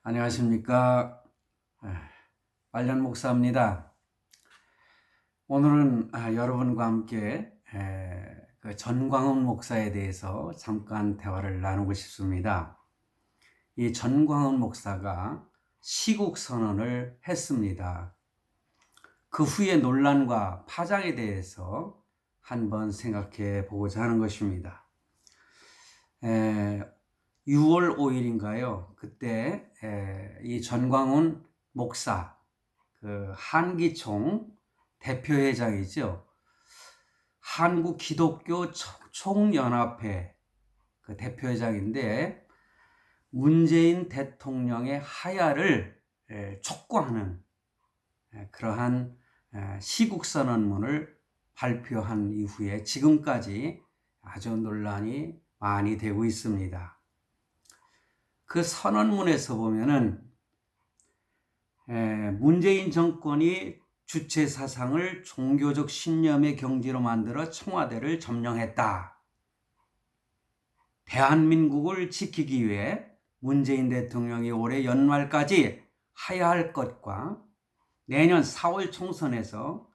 안녕하십니까. 말년 목사입니다. 오늘은 여러분과 함께 그 전광훈 목사에 대해서 잠깐 대화를 나누고 싶습니다. 이 전광훈 목사가 시국 선언을 했습니다. 그 후의 논란과 파장에 대해서 한번 생각해 보고자 하는 것입니다. 6월 5일인가요? 그때 이 전광훈 목사, 그 한기총 대표회장이죠. 한국 기독교 총연합회 그 대표회장인데 문재인 대통령의 하야를 촉구하는 그러한 시국선언문을 발표한 이후에 지금까지 아주 논란이 많이 되고 있습니다. 그 선언문에서 보면은 문재인 정권이 주체 사상을 종교적 신념의 경지로 만들어 청와대를 점령했다. 대한민국을 지키기 위해 문재인 대통령이 올해 연말까지 하야할 것과 내년 4월 총선에서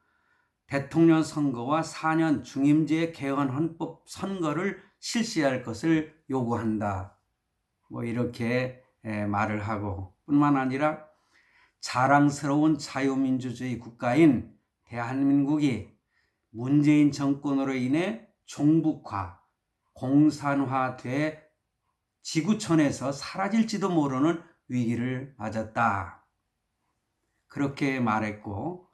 대통령 선거와 4년 중임제 개헌 헌법 선거를 실시할 것을 요구한다. 이렇게 말을 하고 뿐만 아니라 자랑스러운 자유민주주의 국가인 대한민국이 문재인 정권으로 인해 종북화, 공산화돼 지구촌에서 사라질지도 모르는 위기를 맞았다. 그렇게 말했고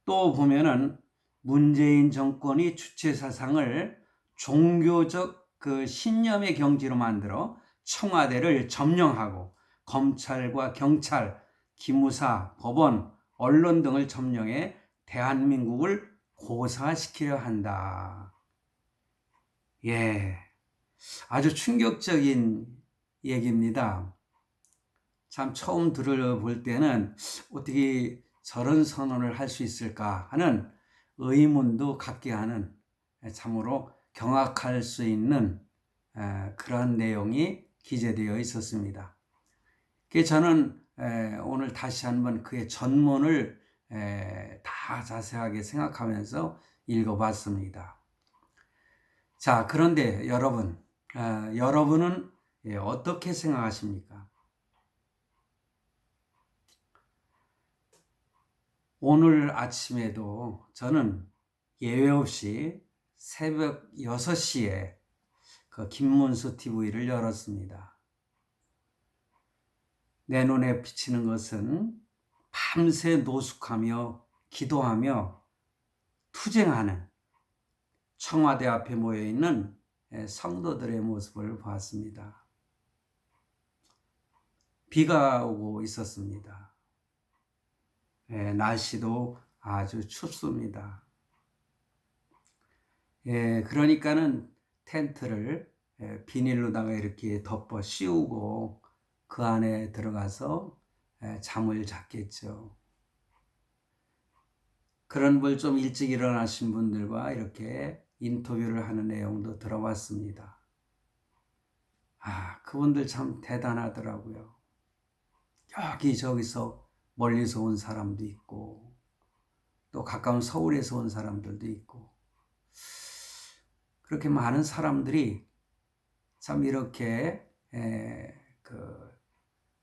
또 보면은 문재인 정권이 주체 사상을 종교적 그 신념의 경지로 만들어 청와대를 점령하고 검찰과 경찰, 기무사, 법원, 언론 등을 점령해 대한민국을 고사시키려 한다. 아주 충격적인 얘기입니다. 참 처음 들어볼 때는 어떻게 저런 선언을 할 수 있을까 하는 의문도 갖게 하는 참으로 경악할 수 있는 그런 내용이 기재되어 있었습니다. 저는 오늘 다시 한번 그의 전문을 다 자세하게 생각하면서 읽어봤습니다. 자, 그런데 여러분은 어떻게 생각하십니까? 오늘 아침에도 저는 예외 없이 새벽 6시에 그 김문수 TV를 열었습니다. 내 눈에 비치는 것은 밤새 노숙하며 기도하며 투쟁하는 청와대 앞에 모여있는 성도들의 모습을 보았습니다. 비가 오고 있었습니다. 날씨도 아주 춥습니다. 그러니까는 텐트를 비닐로다가 이렇게 덮어 씌우고 그 안에 들어가서 잠을 잤겠죠. 그런 분 좀 일찍 일어나신 분들과 이렇게 인터뷰를 하는 내용도 들어봤습니다. 그분들 참 대단하더라고요. 여기저기서 멀리서 온 사람도 있고 또 가까운 서울에서 온 사람들도 있고 그렇게 많은 사람들이 참 이렇게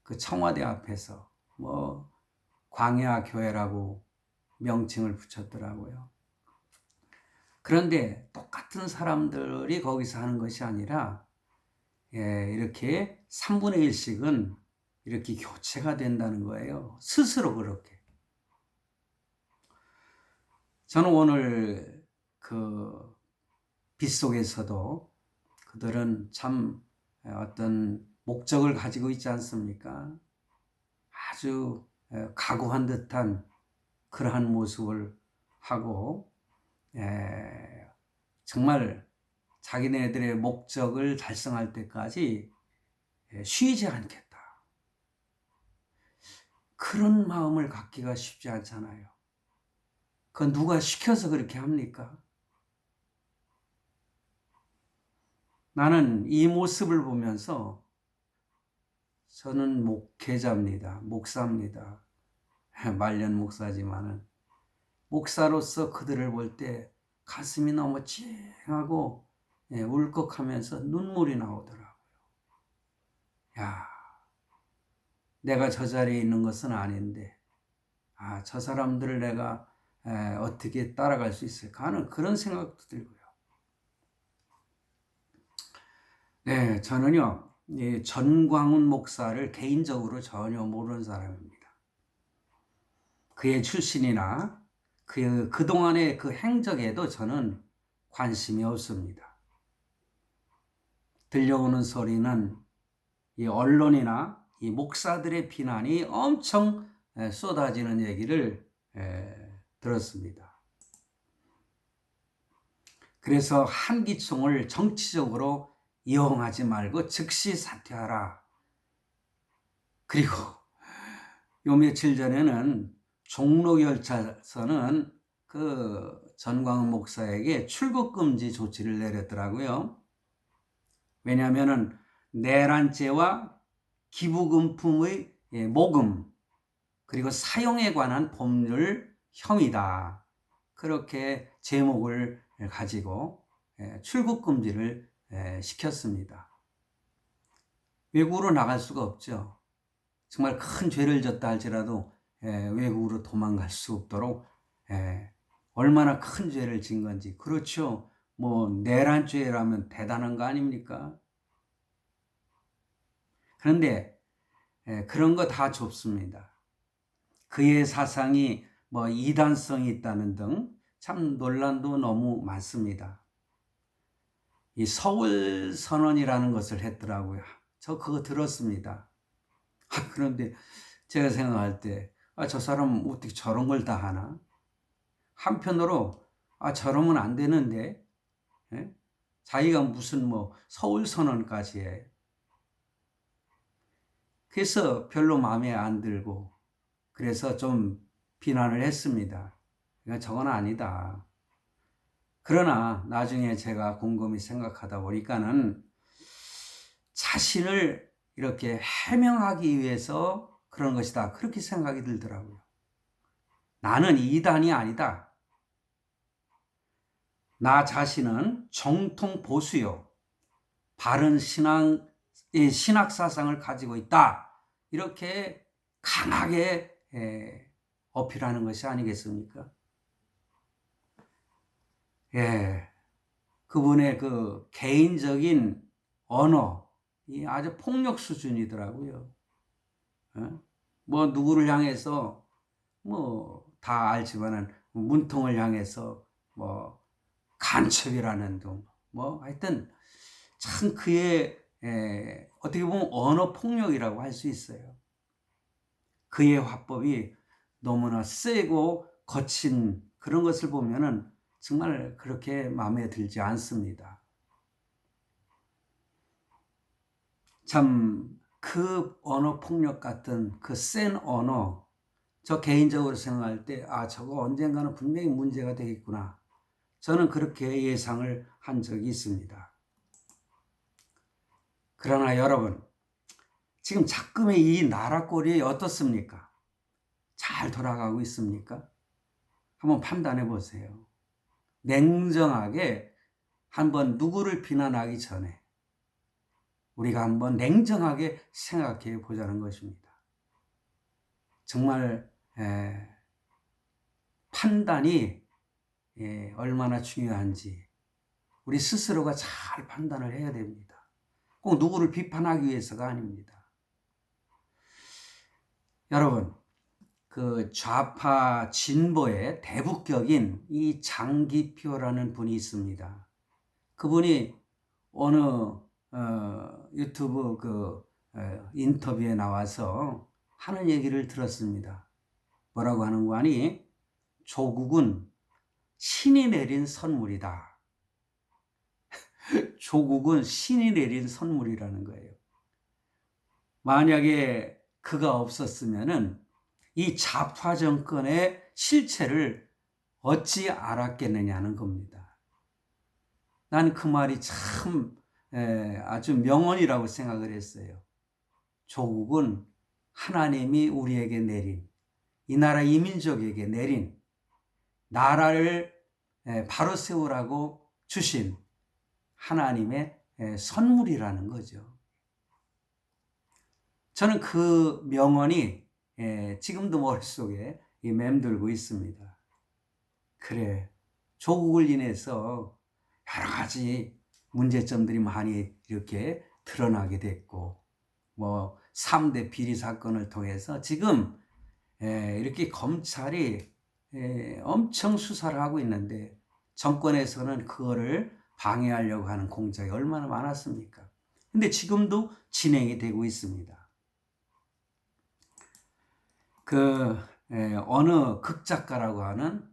그 청와대 앞에서 광야교회라고 명칭을 붙였더라고요. 그런데 똑같은 사람들이 거기서 하는 것이 아니라 이렇게 3분의 1씩은 이렇게 교체가 된다는 거예요. 스스로 그렇게. 저는 오늘 그 빗속에서도 그들은 참 어떤 목적을 가지고 있지 않습니까? 아주 각오한 듯한 그러한 모습을 하고 정말 자기네들의 목적을 달성할 때까지 쉬지 않겠다. 그런 마음을 갖기가 쉽지 않잖아요. 그건 누가 시켜서 그렇게 합니까? 나는 이 모습을 보면서 저는 목회자입니다. 목사입니다. 말년 목사지만은 목사로서 그들을 볼 때 가슴이 너무 찡하고 울컥하면서 눈물이 나오더라고요. 야, 내가 저 자리에 있는 것은 아닌데 저 사람들을 내가 어떻게 따라갈 수 있을까 하는 그런 생각도 들고요. 네, 저는요, 이 전광훈 목사를 개인적으로 전혀 모르는 사람입니다. 그의 출신이나 그동안의 그 행적에도 저는 관심이 없습니다. 들려오는 소리는 이 언론이나 이 목사들의 비난이 엄청 쏟아지는 얘기를 들었습니다. 그래서 한기총을 정치적으로 이용하지 말고 즉시 사퇴하라. 그리고 요 며칠 전에는 종로경찰서는 그 전광훈 목사에게 출국금지 조치를 내렸더라고요. 왜냐하면 내란죄와 기부금품의 모금 그리고 사용에 관한 법률 혐의다. 그렇게 제목을 가지고 출국금지를 시켰습니다. 외국으로 나갈 수가 없죠. 정말 큰 죄를 졌다 할지라도 외국으로 도망갈 수 없도록 얼마나 큰 죄를 진 건지. 그렇죠. 뭐 내란죄라면 대단한 거 아닙니까? 그런데 그런 거 다 좁습니다. 그의 사상이 뭐 이단성이 있다는 등 참 논란도 너무 많습니다. 이 서울 선언이라는 것을 했더라고요. 저 그거 들었습니다. 그런데 제가 생각할 때 저 사람 어떻게 저런 걸 다 하나? 한편으로 저러면 안 되는데 자기가 무슨 뭐 서울 선언까지 해. 그래서 별로 마음에 안 들고 그래서 좀 비난을 했습니다. 저건 아니다. 그러나 나중에 제가 곰곰이 생각하다 보니까는 자신을 이렇게 해명하기 위해서 그런 것이다. 그렇게 생각이 들더라고요. 나는 이단이 아니다. 나 자신은 정통 보수요. 바른 신학 사상을 가지고 있다. 이렇게 강하게 어필하는 것이 아니겠습니까? 그분의 그 개인적인 언어이 아주 폭력 수준이더라고요. 뭐 누구를 향해서 뭐 다 알지만은 문통을 향해서 뭐 간첩이라는 등 뭐 하여튼 참 그의 어떻게 보면 언어 폭력이라고 할 수 있어요. 그의 화법이 너무나 세고 거친 그런 것을 보면은 정말 그렇게 마음에 들지 않습니다. 참 그 언어 폭력 같은 그 센 언어, 저 개인적으로 생각할 때 저거 언젠가는 분명히 문제가 되겠구나. 저는 그렇게 예상을 한 적이 있습니다. 그러나 여러분, 지금 작금의 이 나라 꼴이 어떻습니까? 잘 돌아가고 있습니까? 한번 판단해 보세요. 냉정하게 한번 누구를 비난하기 전에 우리가 한번 냉정하게 생각해 보자는 것입니다. 정말 판단이 얼마나 중요한지 우리 스스로가 잘 판단을 해야 됩니다. 꼭 누구를 비판하기 위해서가 아닙니다. 여러분, 그 좌파 진보의 대북격인 이 장기표라는 분이 있습니다. 그분이 어느 유튜브 인터뷰에 나와서 하는 얘기를 들었습니다. 뭐라고 하는 거 아니? 조국은 신이 내린 선물이다. 조국은 신이 내린 선물이라는 거예요. 만약에 그가 없었으면은 이 좌파 정권의 실체를 어찌 알았겠느냐는 겁니다. 난 그 말이 참 아주 명언이라고 생각을 했어요. 조국은 하나님이 우리에게 내린, 이 나라 이민족에게 내린 나라를 바로 세우라고 주신 하나님의 선물이라는 거죠. 저는 그 명언이 지금도 머릿속에 맴돌고 있습니다. 그래, 조국을 인해서 여러 가지 문제점들이 많이 이렇게 드러나게 됐고, 3대 비리 사건을 통해서 지금 이렇게 검찰이 엄청 수사를 하고 있는데, 정권에서는 그거를 방해하려고 하는 공작이 얼마나 많았습니까? 근데 지금도 진행이 되고 있습니다. 어느 극작가라고 하는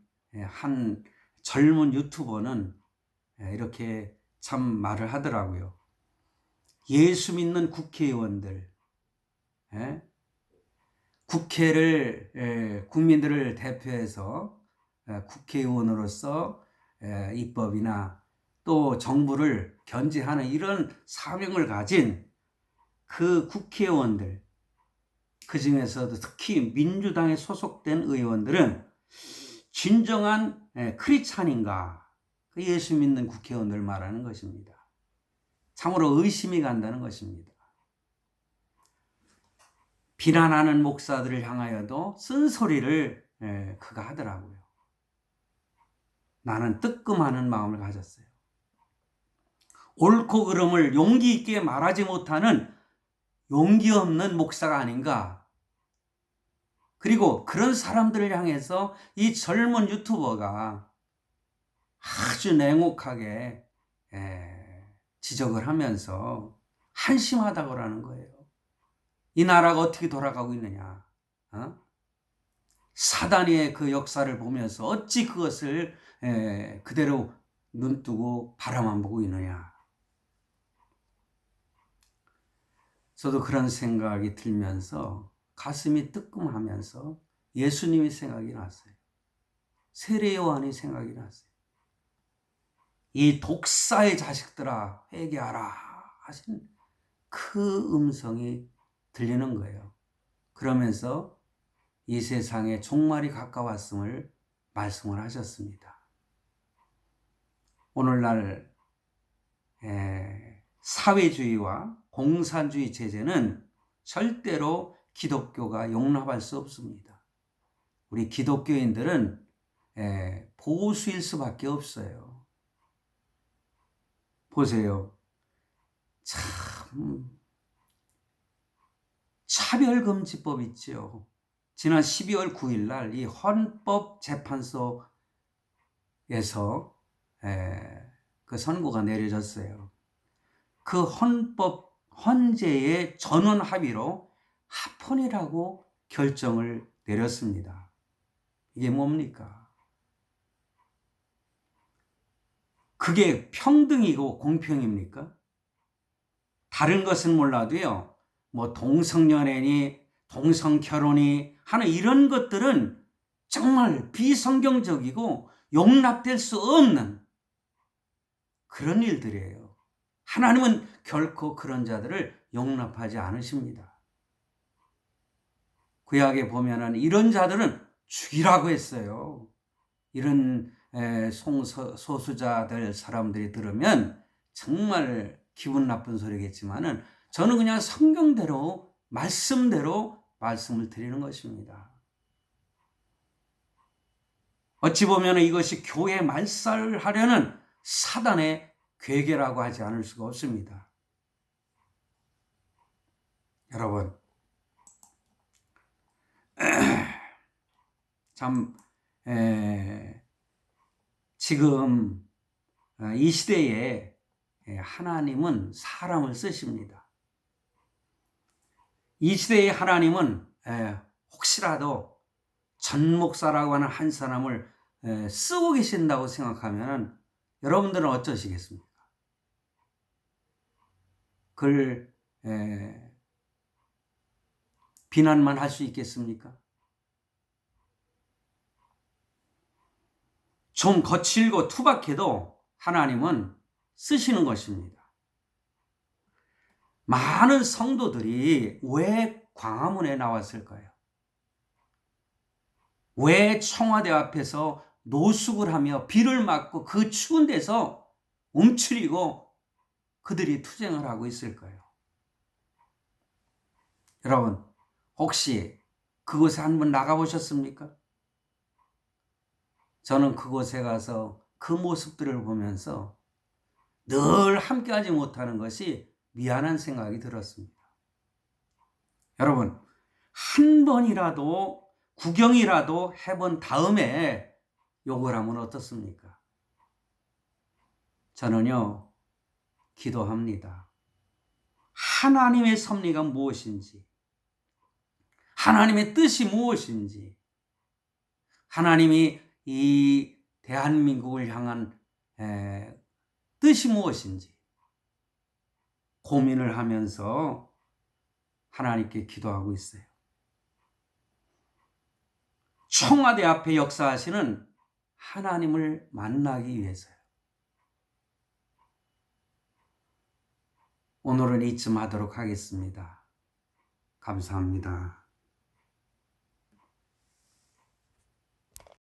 한 젊은 유튜버는 이렇게 참 말을 하더라고요. 예수 믿는 국회의원들, 국회를, 국민들을 대표해서 국회의원으로서 입법이나 또 정부를 견제하는 이런 사명을 가진 그 국회의원들, 그 중에서도 특히 민주당에 소속된 의원들은 진정한 크리스찬인가? 그 예수 믿는 국회의원들 말하는 것입니다. 참으로 의심이 간다는 것입니다. 비난하는 목사들을 향하여도 쓴소리를 그가 하더라고요. 나는 뜨끔하는 마음을 가졌어요. 옳고 그름을 용기 있게 말하지 못하는 용기 없는 목사가 아닌가. 그리고 그런 사람들을 향해서 이 젊은 유튜버가 아주 냉혹하게 지적을 하면서 한심하다고 하는 거예요. 이 나라가 어떻게 돌아가고 있느냐. 사단의 그 역사를 보면서 어찌 그것을 그대로 눈뜨고 바라만 보고 있느냐. 저도 그런 생각이 들면서 가슴이 뜨끔하면서 예수님이 생각이 났어요. 세례 요한이 생각이 났어요. 이 독사의 자식들아 회개하라 하신 그 음성이 들리는 거예요. 그러면서 이 세상에 종말이 가까웠음을 말씀을 하셨습니다. 오늘날 사회주의와 공산주의 체제는 절대로 기독교가 용납할 수 없습니다. 우리 기독교인들은 보수일 수밖에 없어요. 보세요. 참 차별금지법 있죠. 지난 12월 9일 날 이 헌법재판소에서 그 선고가 내려졌어요. 그 헌재의 전원 합의로 합헌이라고 결정을 내렸습니다. 이게 뭡니까? 그게 평등이고 공평입니까? 다른 것은 몰라도요, 동성연애니 동성결혼이 하는 이런 것들은 정말 비성경적이고 용납될 수 없는 그런 일들이에요. 하나님은 결코 그런 자들을 용납하지 않으십니다. 구약에 보면은 이런 자들은 죽이라고 했어요. 이런 소수자들 사람들이 들으면 정말 기분 나쁜 소리겠지만은 저는 그냥 성경대로 말씀대로 말씀을 드리는 것입니다. 어찌 보면 이것이 교회 말살을 하려는 사단의 괴계라고 하지 않을 수가 없습니다. 여러분, 참 지금 이 시대에 하나님은 사람을 쓰십니다. 이 시대의 하나님은 혹시라도 전 목사라고 하는 한 사람을 쓰고 계신다고 생각하면 여러분들은 어쩌시겠습니까? 그걸 비난만 할 수 있겠습니까? 좀 거칠고 투박해도 하나님은 쓰시는 것입니다. 많은 성도들이 왜 광화문에 나왔을까요? 왜 청와대 앞에서 노숙을 하며 비를 맞고 그 추운 데서 움츠리고 그들이 투쟁을 하고 있을까요? 여러분, 혹시 그곳에 한번 나가보셨습니까? 저는 그곳에 가서 그 모습들을 보면서 늘 함께하지 못하는 것이 미안한 생각이 들었습니다. 여러분, 한 번이라도 구경이라도 해본 다음에 욕을 하면 어떻습니까? 저는요, 기도합니다. 하나님의 섭리가 무엇인지, 하나님의 뜻이 무엇인지, 하나님이 이 대한민국을 향한 뜻이 무엇인지 고민을 하면서 하나님께 기도하고 있어요. 청와대 앞에 역사하시는 하나님을 만나기 위해서요. 오늘은 이쯤 하도록 하겠습니다. 감사합니다.